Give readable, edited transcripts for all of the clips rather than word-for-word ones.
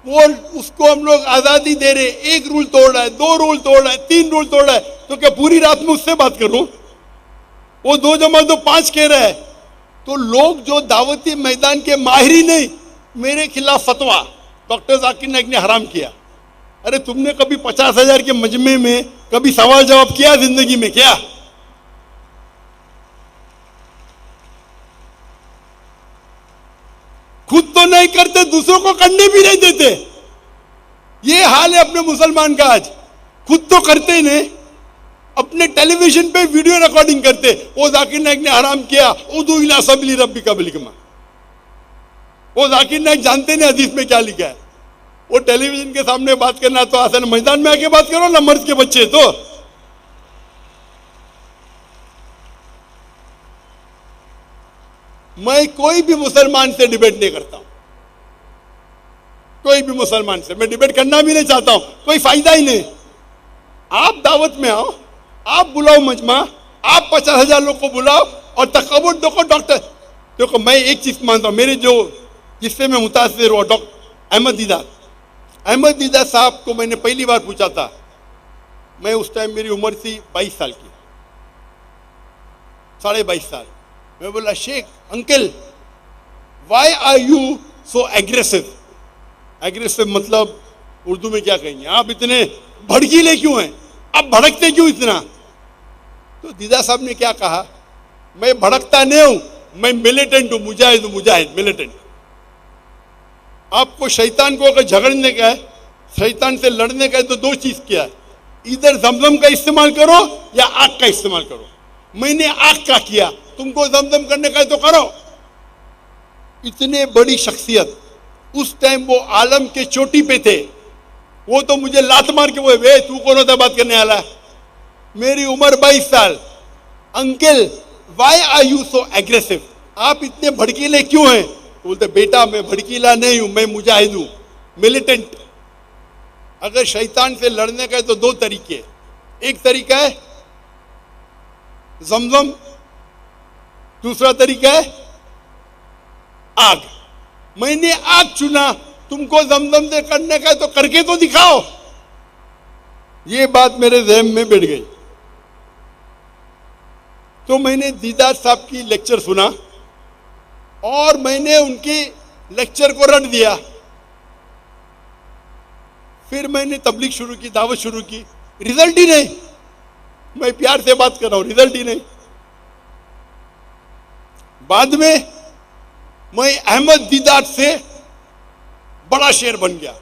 वो उसको हम लोग आजादी दे रहे, एक रूल तोड़ रहा है, दो रूल तोड़ रहा है, तीन रूल तोड़ रहा है, तो क्या पूरी रात में उससे बात करूं? वो 2+2=5 कह रहा है। तो लोग जो दावती मैदान के माहिर ही नहीं, मेरे खिलाफ फतवा डॉक्टर जाकिर नाइक ने हराम किया। अरे तुमने कभी 50,000 के मजमे में कभी सवाल जवाब किया जिंदगी में? क्या खुद तो नहीं करते, दूसरों को करने भी नहीं देते। ये हाल है अपने मुसलमान का आज। खुद तो करते ही नहीं, अपने टेलीविजन पे वीडियो रिकॉर्डिंग करते। वो जाकिर नाइक ने हराम किया, उदू इला सबीली रब्बिका बिल हिकमा। वो जाकिर नाइक जानते नहीं हदीस में क्या लिखा है। वो टेलीविजन के सामने बात करना तो आसान, मैदान में आके बात करो ना, मर्द के बच्चे। तो मैं कोई भी मुसलमान से डिबेट नहीं करता हूं, कोई भी मुसलमान से मैं डिबेट करना भी नहीं चाहता हूं, कोई फायदा ही नहीं। आप दावत में आओ, आप बुलाओ मजमा, आप 50,000 लोग को बुलाओ और तकबुर देखो। डॉक्टर देखो, मैं एक चीज मानता हूं, मेरे जो जिससे मैं मुतासिर हुआ, डॉक्टर अहमद दीदा साहब को मैंने पहली बार पूछा था। मैं उस टाइम मेरी उम्र थी 22 साल की, 22.5 साल। मैं बोला, Sheikh uncle, why are you so aggressive? Aggressive मतलब उर्दू में क्या कहेंगे, आप इतने भड़कीले क्यों हैं, आप भड़कते क्यों इतना? तो दीदा साहब ने क्या कहा, मैं भड़कता नहीं हूं, मैं मिलिटेंट हूं, मुजाहिद हूं, मुजाहिद मिलिटेंट। आपको शैतान को अगर झगड़ने का है, शैतान से लड़ने का है, तो दो चीज किया है, इधर जमजम का इस्तेमाल करो या आग का इस्तेमाल करो। मैंने आग का किया, तुमको जमजम करने का है तो करो। इतने बड़ी शख्सियत, उस टाइम वो आलम के चोटी पे थे। वो तो मुझे लात मार के वे तू कौन होता बात करने वाला? मेरी उम्र 22 साल। Uncle, why are you so aggressive? आप इतने भड़कीले क्यों हैं? तो बोलते, बेटा मैं भड़कीला नहीं हूं, मैं मुजाहिद हूं, मिलिटेंट। अगर शैतान से लड़ने का है तो दो तरीके, एक तरीका है जमजम, दूसरा तरीका है आग। मैंने आग चुना, तुमको जमजम से करने का है तो करके तो दिखाओ। ये बात मेरे ज़हन में बैठ गई। तो मैंने दीदार साहब की लेक्चर सुना और मैंने उनकी लेक्चर को रट दिया। फिर मैंने तबलीग शुरू की, दावत शुरू की, रिजल्ट ही नहीं। मैं प्यार से बात कर रहा हूं, रिजल्ट ही नहीं। बाद में मैं अहमद दीदार से बड़ा शेर बन गया,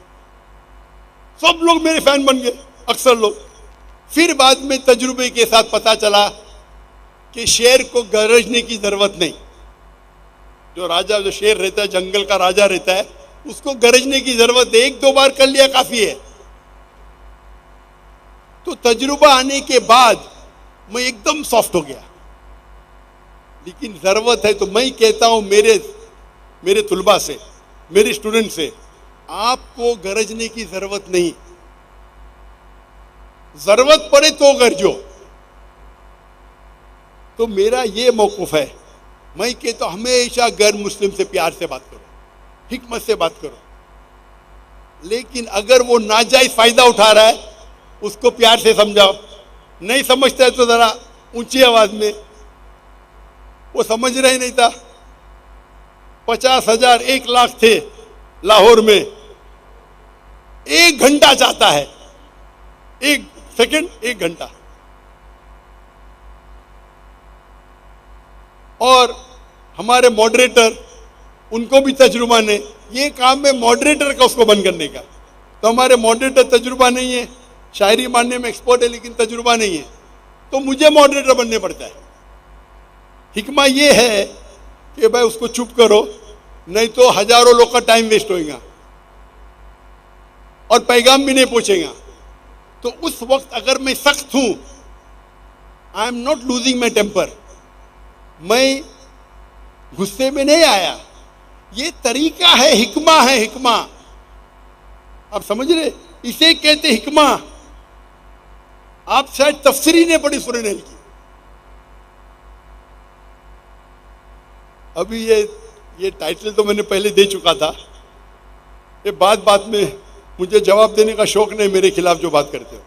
सब लोग मेरे फैन बन गए, अक्सर लोग। फिर बाद में तजुर्बे के साथ पता चला कि शेर को गरजने की जरूरत नहीं। जो राजा, जो शेर रहता है, जंगल का राजा रहता है, उसको गरजने की जरूरत है, एक दो बार कर लिया काफी है। तो तजुर्बा आने के बाद मैं एकदम सॉफ्ट हो गया। लेकिन जरूरत है तो मैं कहता हूं मेरे तुलबा से, मेरे स्टूडेंट से, आपको गरजने की जरूरत नहीं। जरूरत पड़े तो गरजो। तो मेरा ये मौकूफ है, मैं कहता हूं हमेशा गैर मुस्लिम से प्यार से बात करो, हिकमत से बात करो। लेकिन अगर वो नाजायज फायदा उठा रहा है, उसको प्यार से समझाओ। नहीं समझता है तो जरा ऊंची आवाज में। वो समझ रहे नहीं था। 50,000 1,00,000 थे लाहौर में, 1 घंटा जाता है, 1 सेकंड, 1 घंटा। और हमारे मॉडरेटर, उनको भी तजुर्बा नहीं। ये काम है मॉडरेटर का, उसको बंद करने का। तो हमारे मॉडरेटर तजुर्बा नहीं है, शायरी मानने में एक्सपर्ट है लेकिन तजुर्बा नहीं है, तो मुझे मॉडरेटर बनने पड़ता है। हिकमा ये है कि भाई उसको चुप करो, नहीं तो हजारों लोग का टाइम वेस्ट होएगा और पैगाम भी नहीं पहुंचेगा। तो उस वक्त अगर मैं सख्त हूं, I am not losing my temper, मैं गुस्से में नहीं आया। ये तरीका है, हिकमा है, हिकमा। आप समझ रहे, इसे कहते हिकमा। आप शायद तफसीरी ने पढ़ी सूरह नहल की। अभी ये टाइटल तो मैंने पहले दे चुका था। ये बात बात में मुझे जवाब देने का शौक नहीं, मेरे खिलाफ जो बात करते हो।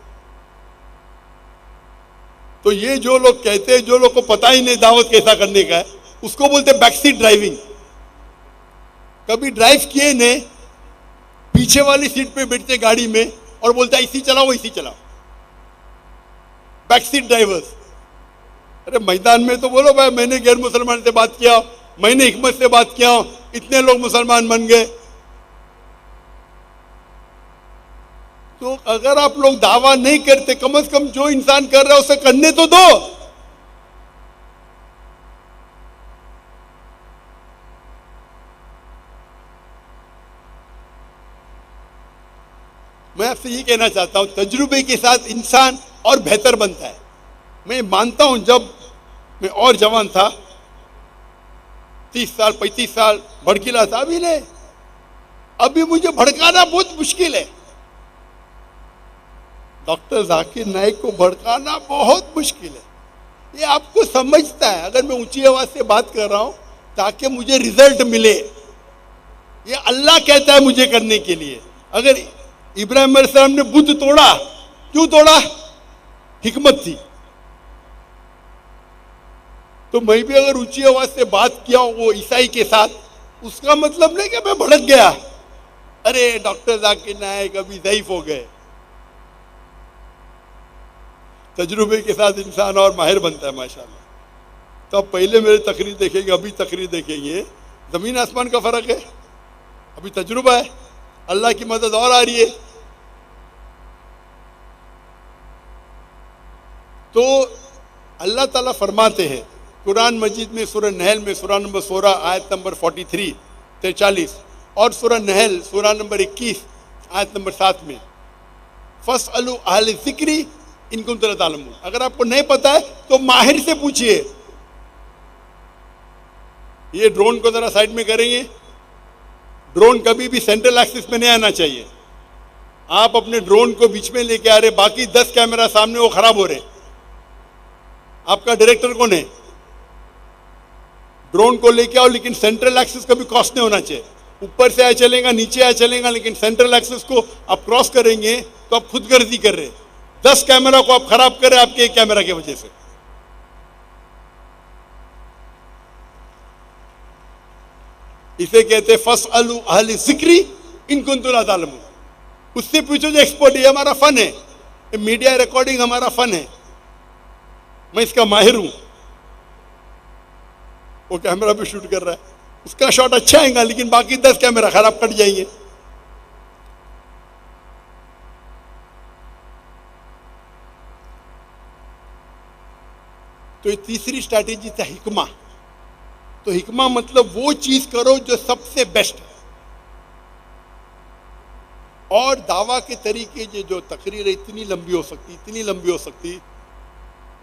तो ये जो लोग कहते हैं, जो लोग को पता ही नहीं दावत कैसा करने का है, उसको बोलते बैकसीट ड्राइविंग। कभी ड्राइव किए ने, पीछे वाली सीट पे बैठते गाड़ी में और बोलता है इसी चलाओ इसी चलाओ, बैकसीट ड्राइवर्स। अरे मैदान में तो बोलो भाई मैंने गैर मुसलमान से बात किया, मैंने हिकमत से बात किया, इतने लोग मुसलमान बन गए। तो अगर आप लोग दावा नहीं करते, कम से कम जो इंसान कर रहा है उसे करने तो दो। मैं आपसे ये कहना चाहता हूं, तजुर्बे के साथ इंसान और बेहतर बनता है। मैं मानता हूं जब मैं और जवान था, 30 साल 35 साल भड़कीला था, अभी नहीं, अभी मुझे भड़काना बहुत मुश्किल है। डॉक्टर जाकिर नाइक को भड़काना बहुत मुश्किल है। ये आपको समझता है, अगर मैं ऊंची आवाज से बात कर रहा हूं ताकि मुझे रिजल्ट मिले, ये अल्लाह कहता है मुझे करने के लिए। अगर इब्राहिम अलैहिस्सलाम ने बुत तोड़ा, क्यों तोड़ा? हिकमत थी। तो मैं भी अगर ऊंची आवाज से बात किया वो ईसाई के साथ, उसका मतलब नहीं कि मैं भड़क गया, अरे डॉक्टर जाकिर नाइक अभी ज़ईफ हो गए। तजुर्बे के साथ इंसान और माहिर बनता है माशाल्लाह। तो अब पहले मेरे तकरीर देखेंगे, अभी तकरीर देखेंगे, जमीन आसमान का फर्क है। अभी तजुर्बा है, अल्लाह की मदद और आ रही है। तो अल्लाह ताला फरमाते हैं कुरान मजीद में, सूरह नहल में, सूरह नंबर 16 आयत नंबर 43 और सूरह नहल सूरह नंबर 21 आयत नंबर 7 में, फस्अलू अहल ज़िक्री इन कुंतुम ला तालमून। अगर आपको नहीं पता है तो माहिर से पूछिए। ये ड्रोन को जरा साइड में करेंगे। ड्रोन कभी भी सेंट्रल एक्सिस में नहीं आना चाहिए। आप अपने ड्रोन को बीच में लेके आ रहे, बाकी 10 कैमरा सामने वो खराब हो रहे, आपका डायरेक्टर कौन है? ड्रोन को लेके आओ, लेकिन सेंट्रल एक्सिस कभी क्रॉस नहीं होना चाहिए। ऊपर से आया चलेगा, नीचे आया चलेगा, लेकिन सेंट्रल एक्सिस को आप क्रॉस करेंगे तो आप खुदगर्जी कर रहे हैं। 10 कैमरा को आप खराब कर रहे हैं आपके एक कैमरा की वजह से। इसे कहते फस्अलू अहल ज़िक्री इन कुंतुम ला तालमून। उससे पूछो जो एक्सपर्ट है। हमारा फन है, मीडिया रिकॉर्डिंग हमारा फन है, मैं इसका माहिर हूं। वो कैमरा पे शूट कर रहा है, उसका शॉट अच्छा आएगा, लेकिन बाकी 10 कैमरा खराब कट जाएंगे। तो ये तीसरी स्ट्रैटेजी था हिकमा। तो हिकमा मतलब वो चीज करो जो सबसे बेस्ट है। और दावा के तरीके जो तकरीर इतनी लंबी हो सकती, इतनी लंबी हो सकती।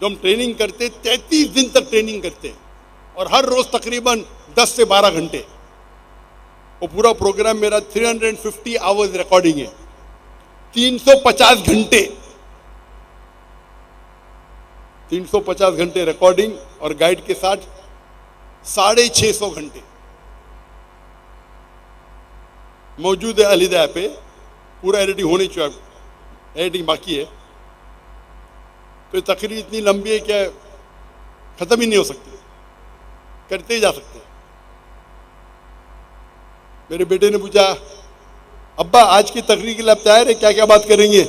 जो हम ट्रेनिंग करते 33 दिन तक ट्रेनिंग करते और हर रोज तकरीबन 10 से 12 घंटे। वो पूरा प्रोग्राम मेरा 350 आवर्स रिकॉर्डिंग है, 350 घंटे, 350 घंटे रिकॉर्डिंग और गाइड के साथ 650 घंटे मौजूद है अलीदा पे। पूरा एडिटिंग होने चाहिए, एडिटिंग बाकी है। तो ये तकरीर इतनी लंबी है क्या खत्म ही नहीं हो सकती, करते ही जा सकते। मेरे बेटे ने पूछा, अब्बा आज की तकरीर के लिए आप तैयार है, क्या क्या बात करेंगे?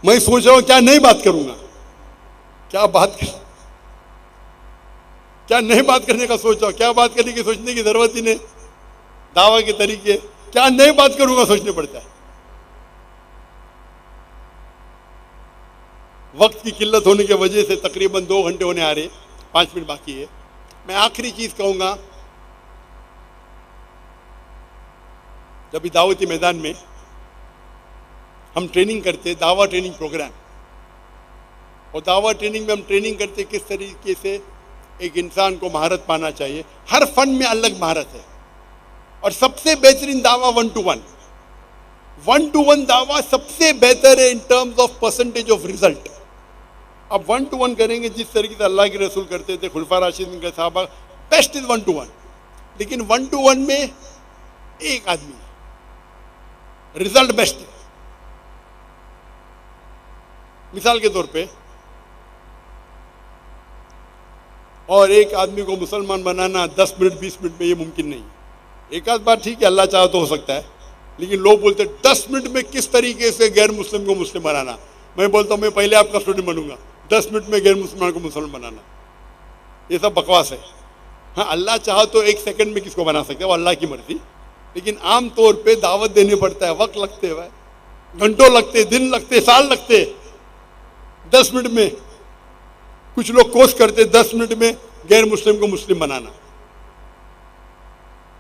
मैं सोच रहा हूं क्या नहीं बात करूंगा, क्या नहीं बात करने का सोच रहा हूं, क्या बात करने की सोचने की जरूरत ही नहीं। दावा के तरीके क्या नहीं बात करूंगा सोचने पड़ता है। वक्त की किल्लत होने की वजह से तकरीबन 2 घंटे होने आ रहे, 5 मिनट बाकी है। मैं आखिरी चीज कहूंगा, जब दावती मैदान में हम ट्रेनिंग करते, दावा ट्रेनिंग प्रोग्राम, और दावा ट्रेनिंग में हम ट्रेनिंग करते किस तरीके से एक इंसान को महारत पाना चाहिए। हर फन में अलग महारत है और सबसे बेहतरीन दावा 1-to-1 दावा सबसे बेहतर है in terms of percentage of result. अब 1-to-1 करेंगे जिस तरीके से अल्लाह के रसूल करते थे, खुलफा राशिदीन के सहाबा, बेस्ट इज 1-to-1। लेकिन 1-to-1 में एक आदमी, रिजल्ट बेस्ट है। मिसाल के तौर पे, और एक आदमी को मुसलमान बनाना 10 मिनट 20 मिनट में ये मुमकिन नहीं है। एक आध बार ठीक है, अल्लाह चाहे तो हो सकता है, लेकिन लोग बोलते 10 मिनट में किस तरीके से गैर मुस्लिम को मुस्लिम बनाना। मैं बोलता हूँ मैं पहले आपका स्टूडेंट बनूंगा, 10 मिनट में गैर मुसलमान को मुसलमान बनाना, ये सब बकवास है। हाँ, अल्लाह चाहे तो 1 सेकंड में किसको बना सकता है, वो अल्लाह की मर्जी, लेकिन आम तौर पे दावत देनी पड़ता है, वक्त लगते हैं भाई, घंटों लगते, दिन लगते, साल लगते। 10 मिनट में कुछ लोग कोशिश करते 10 मिनट में गैर मुस्लिम को मुस्लिम बनाना।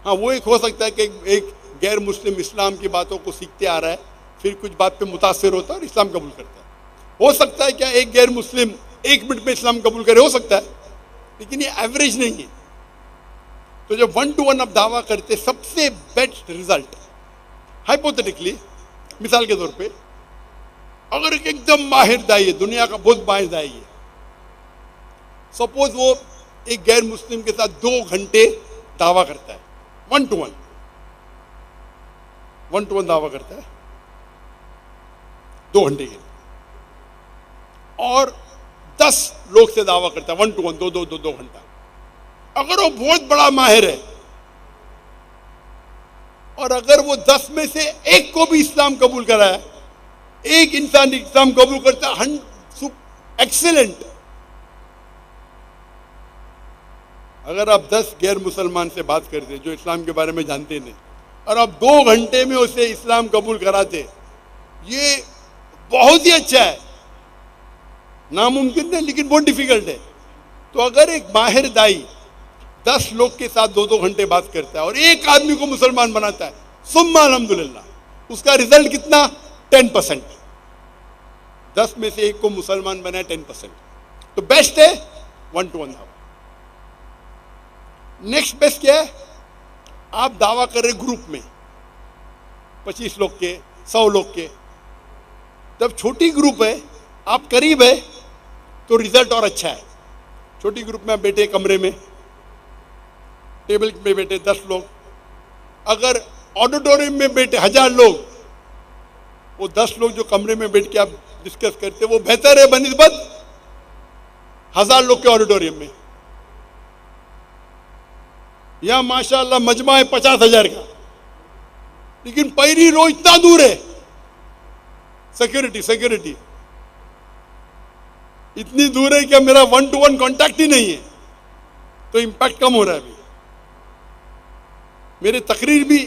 हाँ, वो एक हो सकता है कि एक गैर मुस्लिम इस्लाम की बातों को सीखते आ रहा है, फिर कुछ बात पे मुतासिर होता है और इस्लाम कबूल करता है। हो सकता है क्या एक गैर मुस्लिम 1 मिनट में इस्लाम कबूल करे, हो सकता है, लेकिन ये एवरेज नहीं है। तो जब 1 to 1 आप दावा करते, सबसे बेस्ट रिजल्ट हाइपोथेटिकली, मिसाल के तौर पे, अगर एक एकदम माहिर दाई है, दुनिया का बहुत माहिर दाई है, सपोज वो एक गैर मुस्लिम के साथ 2 घंटे दावा करता है, 1 to 1 दावा करता है 2 घंटे के लिए, और 10 लोग से दावा करता है 1 to 1, 2 घंटा। अगर वो बहुत बड़ा माहिर है और अगर वो 10 में से एक को भी इस्लाम कबूल कराया, एक इंसान इस्लाम कबूल करता है, एक्सीलेंट। अगर आप 10 गैर मुसलमान से बात करते जो इस्लाम के बारे में जानते नहीं, और आप 2 घंटे में उसे इस्लाम कबूल कराते, ये बहुत ही अच्छा है। नामुमकिन नहीं, लेकिन बहुत डिफिकल्ट है। तो अगर एक माहिर दाई 10 लोग के साथ 2 घंटे बात करता है और एक आदमी को मुसलमान बनाता है, सुम्मा अल्हम्दुलिल्लाह, उसका रिजल्ट कितना? 10%। 10 में से एक को मुसलमान बनाए 10%, तो बेस्ट है 1 to 1 दावा। नेक्स्ट बेस्ट क्या है? आप दावा कर रहे ग्रुप में 25 लोग के, 100 लोग के। जब छोटी ग्रुप है, आप करीब है, तो रिजल्ट और अच्छा है। छोटी ग्रुप में आप बैठे कमरे में, टेबल पे बैठे 10 लोग, अगर ऑडिटोरियम में बैठे 1000 लोग, वो 10 लोग जो कमरे में बैठ के आप डिस्कस करते, वो बेहतर है बनिस्बत 1000 लोग के ऑडिटोरियम में। यहां माशाअल्लाह मजमा है 50,000 का, लेकिन पहली रो इतना दूर है, सिक्योरिटी इतनी दूर है कि मेरा 1 to 1 कांटेक्ट ही नहीं है, तो इंपैक्ट कम हो रहा है। अभी मेरे तकरीर भी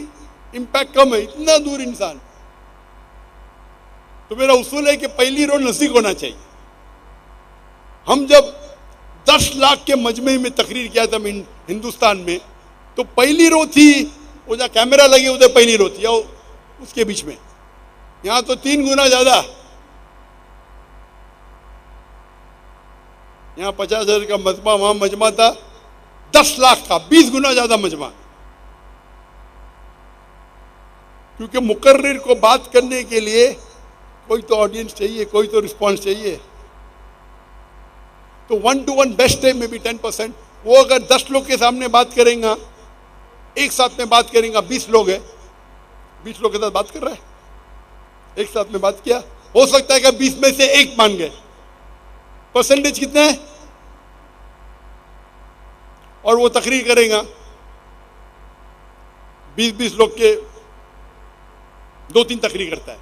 इंपैक्ट कम है, इतना दूर इंसान। तो मेरा उसूल है कि पहली रो नजदीक होना चाहिए। हम जब 10 लाख के मजमे में तकरीर किया था हिंदुस्तान में, तो पहली रो थी, वो जहाँ कैमरा लगे उधर पहली रो थी, उसके बीच में। यहां तो 3 गुना ज्यादा, यहां 50,000 का मजमा, वहां मजमा था 10 लाख का, 20 गुना ज्यादा मजमा। क्योंकि मुकर्रिर को बात करने के लिए कोई तो ऑडियंस चाहिए, कोई तो रिस्पॉन्स चाहिए। तो 1 to 1 बेस्ट है, मे बी 10%। वो अगर 10 लोग के सामने बात करेगा, एक साथ में बात करेगा, 20 लोग है, 20 लोग के साथ बात कर रहा है, एक साथ में बात किया, हो सकता है कि 20 में से एक मान गए, परसेंटेज कितना है? और वो तकरीर करेगा 20 लोग के 2-3 तकरीर करता है,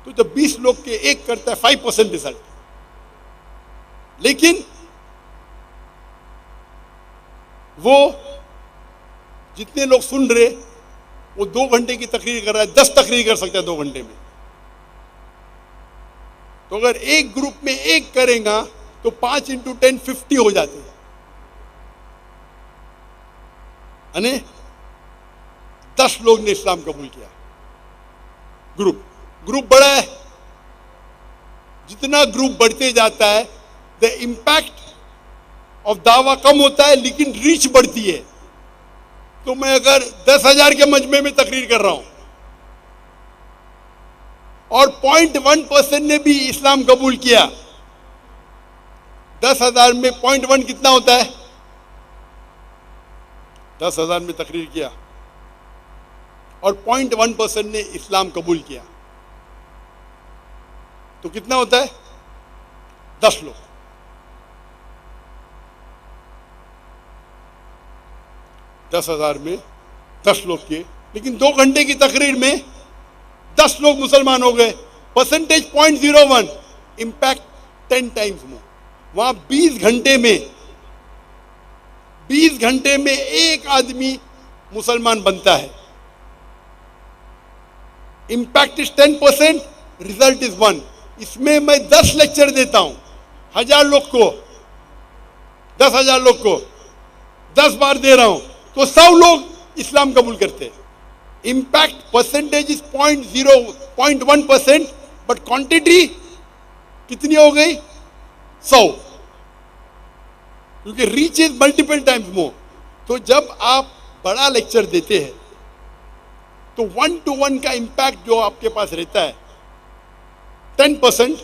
तो जब 20 लोग के एक करता है 5% रिजल्ट। लेकिन वो जितने लोग सुन रहे, वो 2 घंटे की तकरीर कर रहा है, 10 तकरीर कर सकता है 2 घंटे में। तो अगर एक ग्रुप में एक करेगा तो 5 into 10 50 हो जाते हैं, यानी 10 लोग ने इस्लाम कबूल किया। ग्रुप बड़ा है, जितना ग्रुप बढ़ते जाता है द इंपैक्ट ऑफ दावा कम होता है, लेकिन रीच बढ़ती है। तो मैं अगर 10,000 के मजमे में तकरीर कर रहा हूं और 0.1% ने भी इस्लाम कबूल किया, 10,000 में 0.1 कितना होता है? 10,000 में तकरीर किया और 0.1% ने इस्लाम कबूल किया, तो कितना होता है? 10 लोग। 10,000 में 10 लोग किए, लेकिन 2 घंटे की तकरीर में 10 लोग मुसलमान हो गए। Percentage 0.01, impact 10 times more. वहां 20 घंटे में एक आदमी मुसलमान बनता है। Impact is 10%, result is 1। इसमें मैं 10 लेक्चर देता हूं 1000 लोग को, 10,000 लोग को 10 बार दे रहा हूं, तो 100 लोग इस्लाम कबूल करते हैं। Impact percentage is 0.1%, but quantity कितनी हो गई? 100, क्योंकि reach is multiple times more. तो जब आप बड़ा लेक्चर देते हैं तो 1 to 1 का इंपैक्ट जो आपके पास रहता है 10%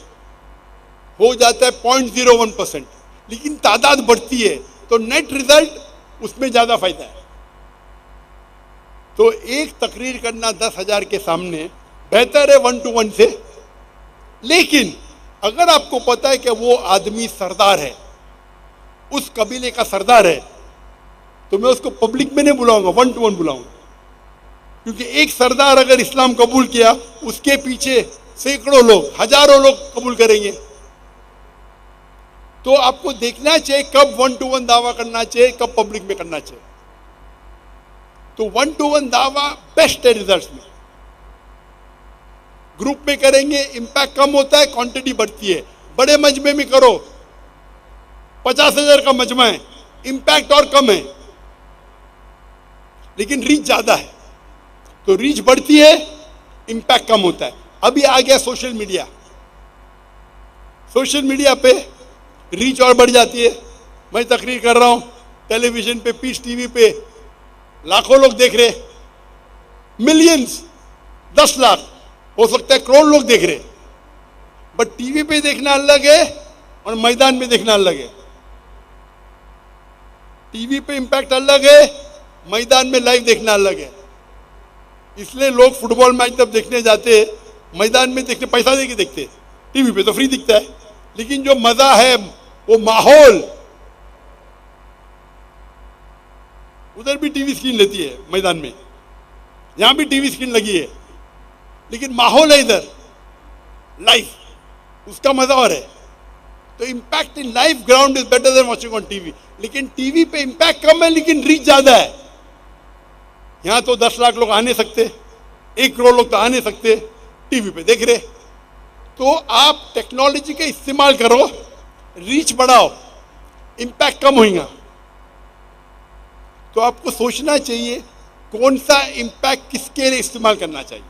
हो जाता है 0.01%, लेकिन तादाद बढ़ती है तो नेट रिजल्ट उसमें ज्यादा फायदा है। तो एक तकरीर करना 10,000 के सामने बेहतर है 1 to 1 से। लेकिन अगर आपको पता है कि वो आदमी सरदार है, उस कबीले का सरदार है, तो मैं उसको पब्लिक में नहीं बुलाऊंगा, 1 to 1 बुलाऊंगा। क्योंकि एक सरदार अगर इस्लाम कबूल किया, उसके पीछे सैकड़ों लोग, हजारों लोग कबूल करेंगे। तो आपको देखना चाहिए कब 1 to 1 दावा करना चाहिए, कब पब्लिक में करना चाहिए। तो 1 to 1 दावा बेस्ट है रिजल्ट्स में। ग्रुप में करेंगे इंपैक्ट कम होता है, क्वांटिटी बढ़ती है। बड़े मजमे में करो, 50,000 का मजमा है, इंपैक्ट और कम है, लेकिन रीच ज्यादा है। तो रीच बढ़ती है, इंपैक्ट कम होता है। अभी आ गया सोशल मीडिया। सोशल मीडिया पे रीच और बढ़ जाती है। मैं तकरीर कर रहा हूं टेलीविजन पे, पीस टीवी पे लाखों लोग देख रहे, मिलियंस, 10 लाख, हो सकता है करोड़ लोग देख रहे। बट टीवी पे देखना अलग है और मैदान में देखना अलग है। टीवी पे इंपैक्ट अलग है, मैदान में लाइव देखना अलग है। इसलिए लोग फुटबॉल मैच जब देखने जाते हैं, मैदान में देखते पैसा देके देखते, टीवी पे तो फ्री दिखता है। लेकिन जो मजा है वो माहौल, उधर भी टीवी स्क्रीन लेती है मैदान में, यहां भी टीवी स्क्रीन लगी है, लेकिन माहौल है इधर लाइव, उसका मजा और है। तो impact in live ground is better than watching on TV. लेकिन टीवी पे इंपैक्ट कम है, लेकिन रीच ज्यादा है। यहां तो 10 लाख लोग आ नहीं सकते, 1 करोड़ लोग तो आ नहीं सकते, टीवी पे देख रहे। तो आप टेक्नोलॉजी का इस्तेमाल करो, रीच बढ़ाओ, इंपैक्ट कम होगा। तो आपको सोचना चाहिए कौन सा इंपैक्ट किसके लिए इस्तेमाल करना चाहिए।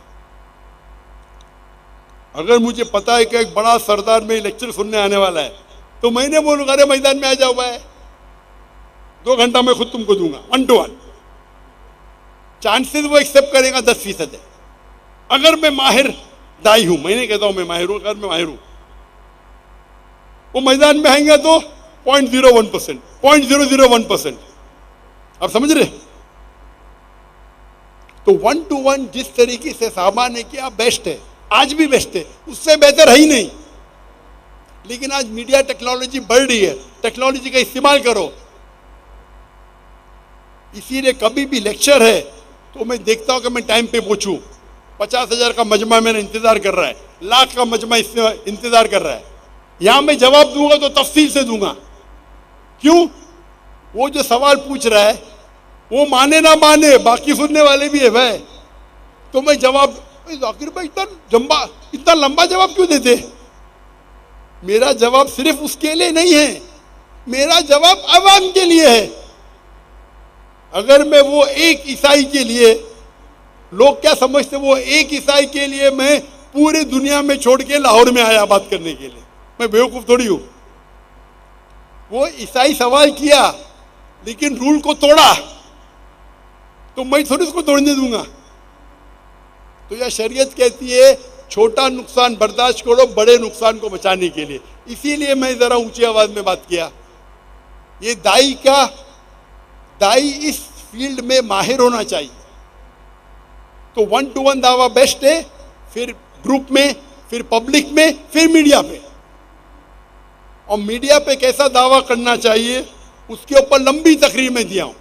अगर मुझे पता है कि एक बड़ा सरदार में लेक्चर सुनने आने वाला है, तो मैंने बोलूंगा अरे मैदान में आ जाओ भाई, 2 घंटा मैं खुद तुमको दूंगा, 1 to 1। चांसेस वो एक्सेप्ट करेगा 10% है। अगर मैं माहिर दाई हूं, मैं नहीं कहता हूं मैं माहिर हूं, अगर मैं माहिर हूं, वो मैदान में आएंगे तो 0.01%, 0.001%। आप समझ रहे? तो 1 to 1 जिस तरीके से साहबा ने किया बेस्ट है, आज भी बेस्ट है, उससे बेहतर है ही नहीं। लेकिन आज मीडिया टेक्नोलॉजी बढ़ रही है, टेक्नोलॉजी का इस्तेमाल करो। इसीलिए कभी भी लेक्चर है तो मैं देखता हूं कि मैं टाइम पे पहुंचूं। 50,000 का मजमा मेरा इंतजार कर रहा है, लाख का मजमा इंतजार कर रहा है। यहां मैं जवाब दूंगा तो तफसील से दूंगा। क्यों? वो जो सवाल पूछ रहा है वो माने ना माने, बाकी सुनने वाले भी है भाई। तो मैं जवाब, जाकिर भाई इतना लंबा जवाब क्यों देते? मेरा जवाब सिर्फ उसके लिए नहीं है, मेरा जवाब अवाम के लिए है। अगर मैं वो एक ईसाई के लिए, लोग क्या समझते, वो एक ईसाई के लिए मैं पूरी दुनिया में छोड़ के लाहौर में आया बात करने के लिए, मैं बेवकूफ थोड़ी हूं। वो ईसाई सवाल किया लेकिन रूल को तोड़ा, तो मैं थोड़ी उसको तोड़ने दूंगा। तो यह शरीयत कहती है छोटा नुकसान बर्दाश्त करो बड़े नुकसान को बचाने के लिए। इसीलिए मैं जरा ऊंची आवाज में बात किया। ये दाई इस फील्ड में माहिर होना चाहिए। तो 1-to-1 दावा बेस्ट है, फिर ग्रुप में, फिर पब्लिक में, फिर मीडिया पे। और मीडिया पे कैसा दावा करना चाहिए उसके ऊपर लंबी तकरीर में दिया हूं।